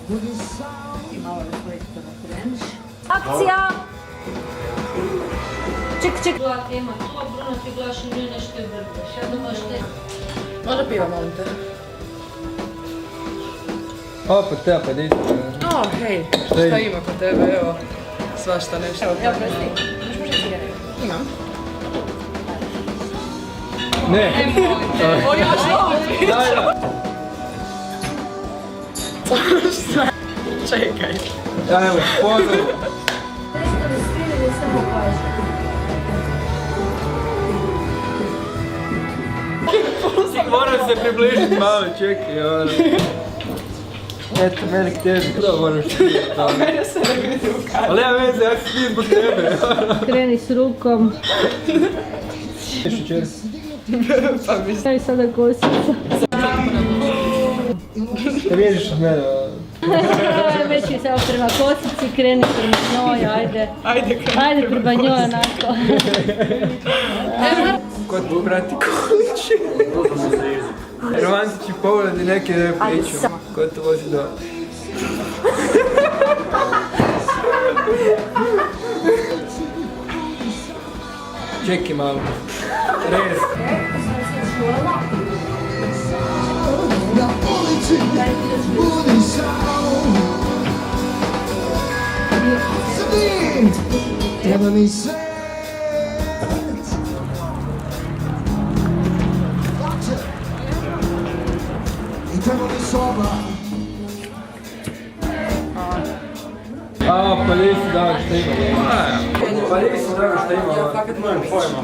I malo je projekta na trenč. Akcija! Ček. Ima to, Bruno ti glaši nije nešto vrtaš. Ja domaš te. Može piva, molim te. Opa, te pa dite. O, hej, šta ima kod tebe, evo, svašta nešto. Evo, ja presti, možeš cigarete? Imam. Ne. O, još opet! Čekaj. Ajmo, pozovu. Moram se približiti malo, čekaj, ono. Eto, meni k tebi, to moram što ti je to. Mene se ne vidi u kameru. Ali ja veze, ja se smijem zbog tebe. Kreni s rukom. Još učer. Pa mislim. Daj sada kosica. Ne vidiš od mene, Već je samo prema kosici, kreni prema njoj, ajde. Ajde, Ajde prema njoj onako. Kod brati kući. Romantični pogledi neke ne priču. Ko to vozi do... Čekaj malo. Rez. Treba mi se i treba mi soba. A, pa nisi dao što ima. Pa nisi dao što ima. Fakat moram pojma.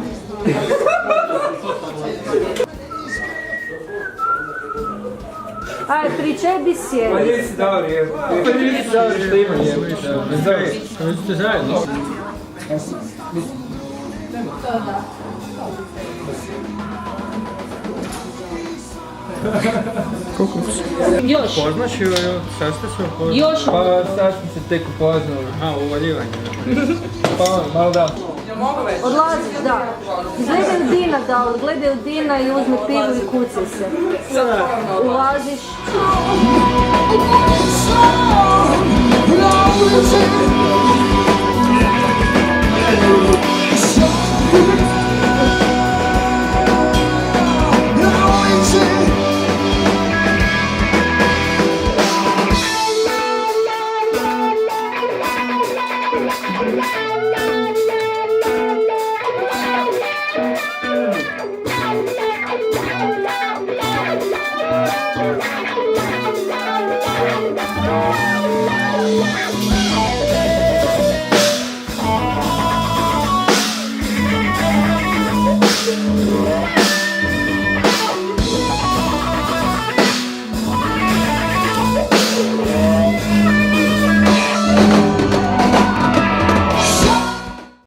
Ajde, pričaj bi Pa sjedi. nisi dao rijebu. Pa nisi dao što ima rijebu. Ne zove. Ste zajedno. Još. Poznaš ju, sad ste se upoznali? Još. Pa sad smo se tek upoznali. A, uvaljivanje. Pa malo da. Odlaziš, da. Gledaj u Dina, da, gledaj u Dina i uzmi pivu i kucaj se. Ulaziš. Yeah.